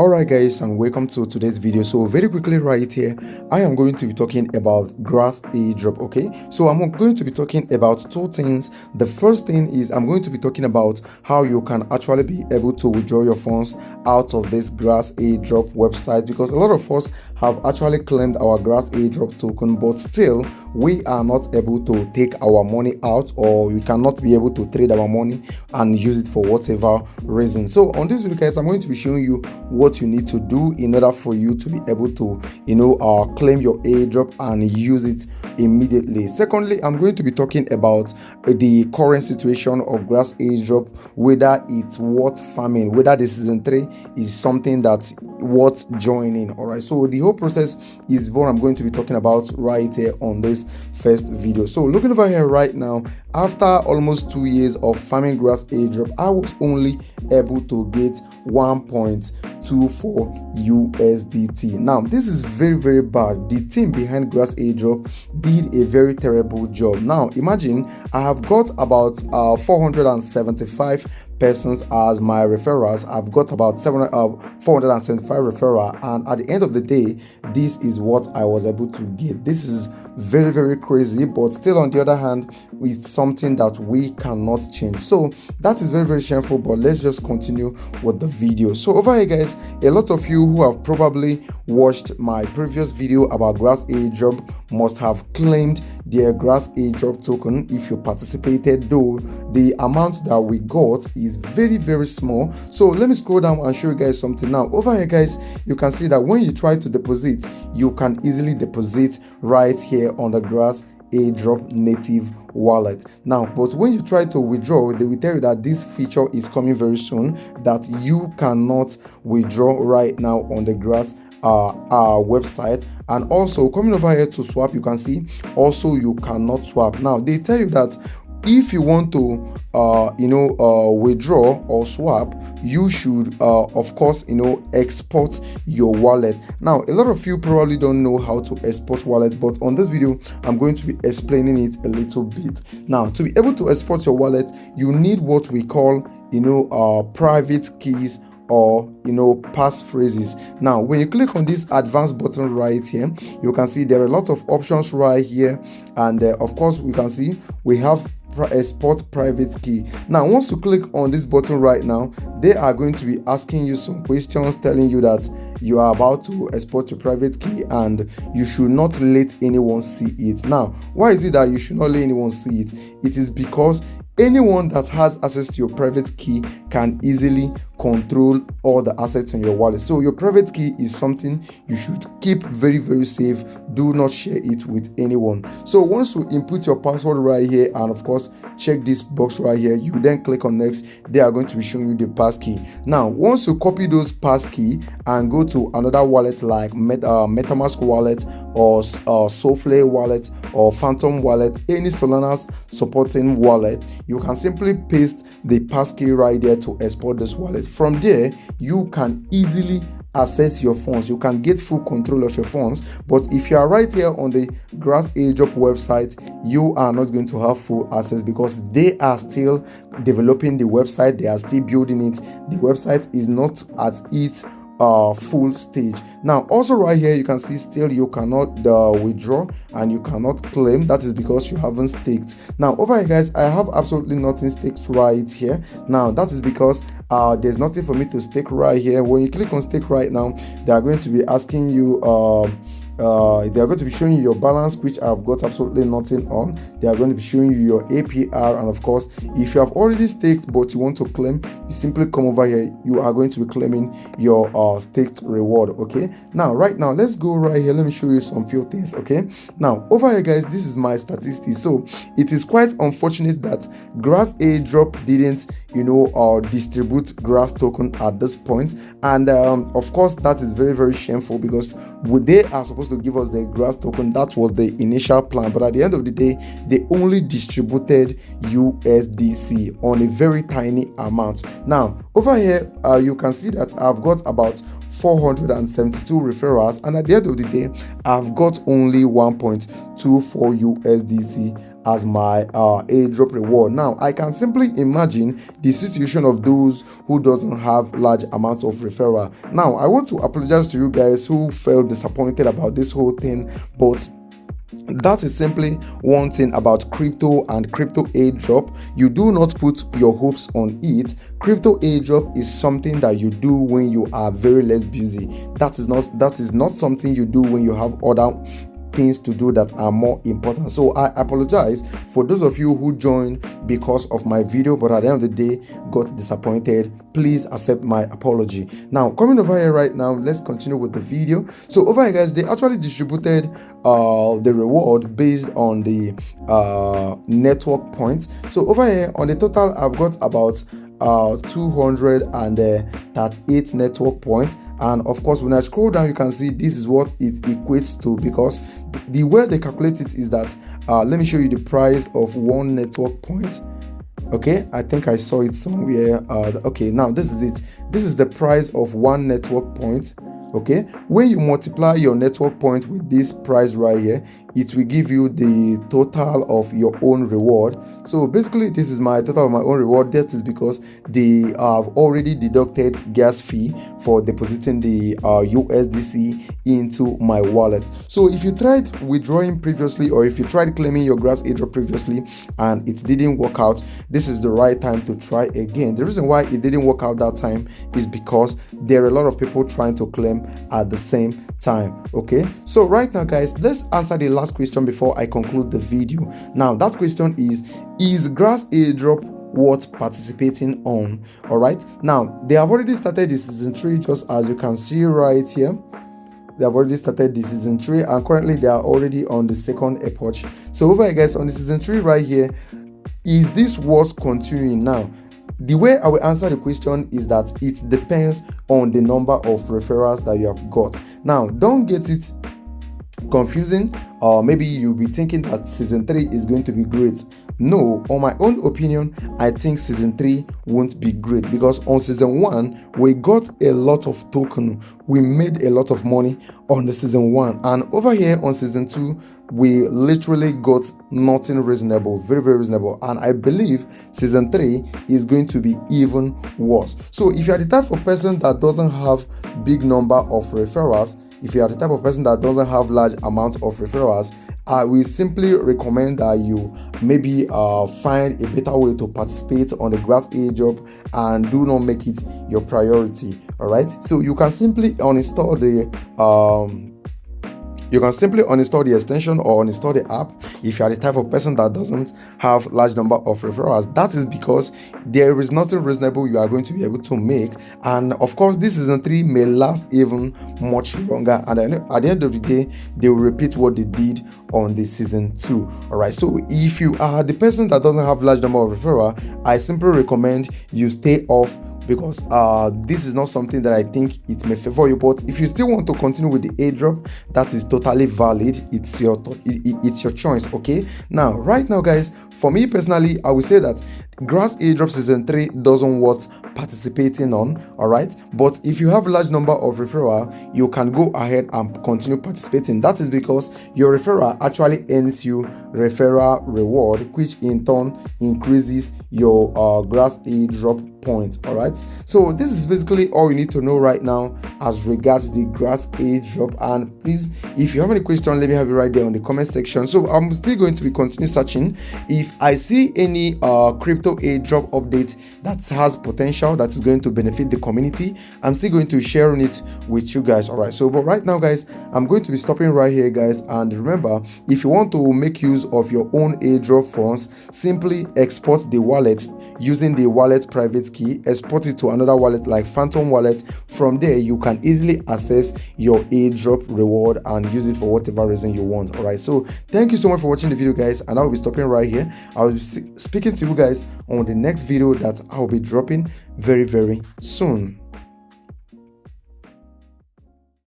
Alright guys, and welcome to today's video. So very quickly right here, I am going to be talking about grass airdrop. Okay, so I'm going to be talking about two things. The first thing is I'm going to be talking about how you can actually be able to withdraw your funds out of this grass airdrop website, because a lot of us have actually claimed our grass airdrop token, but still we are not able to take our money out, or we cannot be able to trade our money and use it for whatever reason. So on this video guys, I'm going to be showing you what you need to do in order for you to be able to claim your airdrop and use it immediately. Secondly, I'm going to be talking about the current situation of grass airdrop, whether it's worth farming, whether the season 3 is something that's worth joining. All right, so the whole process is what I'm going to be talking about right here on this first video. So looking over here right now, after almost 2 years of farming grass airdrop, I was only able to get 1.24 USDT. Now this is very bad. The team behind grass airdrop did a very terrible job. Now imagine I have got about 475 persons as my referrals. I've got about 475 referral, and at the end of the day, this is what I was able to get. This is very crazy, but still on the other hand, it's something that we cannot change. So that is very shameful, but let's just continue with the video. So over here guys, a lot of you who have probably watched my previous video about grass airdrop must have claimed their grass airdrop token if you participated, though the amount that we got is very small. So let me scroll down and show you guys something. Now over here guys, you can see that when you try to deposit, you can easily deposit right here on the grass airdrop native wallet. Now but when you try to withdraw, they will tell you that this feature is coming very soon, that you cannot withdraw right now on the grass website. And also coming over here to swap, you can see also you cannot swap. Now they tell you that if you want to withdraw or swap, you should of course export your wallet. Now a lot of you probably don't know how to export wallet, but on this video I'm going to be explaining it a little bit. Now to be able to export your wallet, you need what we call private keys or passphrases. Now when you click on this advanced button right here, you can see there are a lot of options right here, and of course we can see we have export private key. Now once you click on this button right now, they are going to be asking you some questions, telling you that you are about to export your private key and you should not let anyone see it. Now why is it that you should not let anyone see it? It is because anyone that has access to your private key can easily control all the assets on your wallet. So your private key is something you should keep very safe. Do not share it with anyone. So once you input your password right here, and of course check this box right here, you then click on next. They are going to be showing you the passkey. Now once you copy those passkey and go to another wallet like MetaMask wallet or Soulflare wallet or Phantom wallet, any Solana's supporting wallet, you can simply paste the passkey right there to export this wallet. From there you can easily access your funds. You can get full control of your funds. But if you are right here on the grass airdrop website, you are not going to have full access because they are still developing the website, they are still building it. The website is not at its full stage. Now also right here you can see still you cannot withdraw and you cannot claim. That is because you haven't staked. Now over here guys, I have absolutely nothing staked right here. Now that is because there's nothing for me to stake right here. When you click on stake right now, they are going to be asking you they are going to be showing you your balance, which I've got absolutely nothing on. They are going to be showing you your APR, and of course if you have already staked but you want to claim, you simply come over here. You are going to be claiming your staked reward. Okay, now right now let's go right here. Let me show you some few things. Okay, now over here guys, this is my statistics. So it is quite unfortunate that grass airdrop didn't distribute grass token at this point, and of course that is very shameful, because they are supposed to give us the grass token. That was the initial plan, but at the end of the day they only distributed USDC on a very tiny amount. Now over here you can see that I've got about 472 referrals, and at the end of the day I've got only 1.24 USDC as my airdrop reward. Now I can simply imagine the situation of those who doesn't have large amounts of referral. Now I want to apologize to you guys who felt disappointed about this whole thing, but that is simply one thing about crypto and crypto airdrop. You do not put your hopes on it. Crypto airdrop is something that you do when you are very less busy. That is not something you do when you have other things to do that are more important. So I apologize for those of you who joined because of my video but at the end of the day got disappointed. Please accept my apology. Now coming over here right now, let's continue with the video. So over here guys, they actually distributed the reward based on the network points. So over here on the total, I've got about 238 network points, and of course when I scroll down you can see this is what it equates to, because the way they calculate it is that let me show you the price of one network point. Okay, I think I saw it somewhere. Okay, now this is it. This is the price of one network point. Okay, when you multiply your network point with this price right here, it will give you the total of your own reward. So basically this is my total of my own reward. That is because they have already deducted gas fee for depositing the USDC into my wallet. So if you tried withdrawing previously, or if you tried claiming your grass airdrop previously and it didn't work out, this is the right time to try again. The reason why it didn't work out that time is because there are a lot of people trying to claim at the same time. Okay, so right now guys, let's answer the last question before I conclude the video. Now that question is grass airdrop worth participating on? All right, now they have already started the season 3, just as you can see right here. They have already started the season 3 and currently they are already on the second epoch. So over here guys, on the season 3 right here, is this worth continuing? Now the way I will answer the question is that it depends on the number of referrals that you have got. Now don't get it confusing, or maybe you'll be thinking that season 3 is going to be great. No, on my own opinion, I think season 3 won't be great, because on season 1 we got a lot of token, we made a lot of money on the season 1, and over here on season 2 we literally got nothing reasonable, very reasonable, and I believe season 3 is going to be even worse. So if you are the type of person that doesn't have big number of referrals, if you are the type of person that doesn't have large amounts of referrals, I will simply recommend that you maybe find a better way to participate on the grass airdrop and do not make it your priority. All right, so you can simply uninstall the extension or uninstall the app if you are the type of person that doesn't have large number of referrals. That is because there is nothing reasonable you are going to be able to make, and of course this season 3 may last even much longer, and at the end of the day they will repeat what they did on the season 2. All right, so if you are the person that doesn't have large number of referral, I simply recommend you stay off, because this is not something that I think it may favor you. But if you still want to continue with the airdrop, that is totally valid. It's your choice. Okay, now right now guys, for me personally, I will say that grass airdrop season 3 doesn't worth participating on. All right, but if you have a large number of referral, you can go ahead and continue participating. That is because your referral actually earns you referral reward, which in turn increases your grass airdrop point. All right, so this is basically all you need to know right now as regards the grass airdrop. And please, if you have any question, let me have it right there on the comment section. So I'm still going to be continue searching. If I see any crypto airdrop update that has potential, that is going to benefit the community, I'm still going to share it with you guys. All right, so but right now guys, I'm going to be stopping right here guys, and remember, if you want to make use of your own airdrop funds, simply export the wallet using the wallet private key, export it to another wallet like Phantom wallet. From there you can easily access your airdrop reward and use it for whatever reason you want. All right, so thank you so much for watching the video guys, and I'll be stopping right here. I'll be speaking to you guys on the next video that I'll be dropping very soon.